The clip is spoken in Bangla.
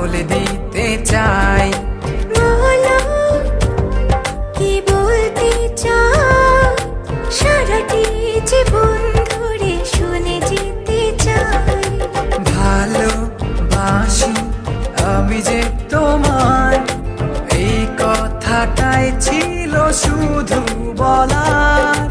বলে দিতে চাই। বলো কি বলতে চাও, সারাটি জীবন ধরে শুনে যেতে চাই। ভালোবাসি আমি যে তোমায়, এই কথাটাই ছিল শুধু বলার।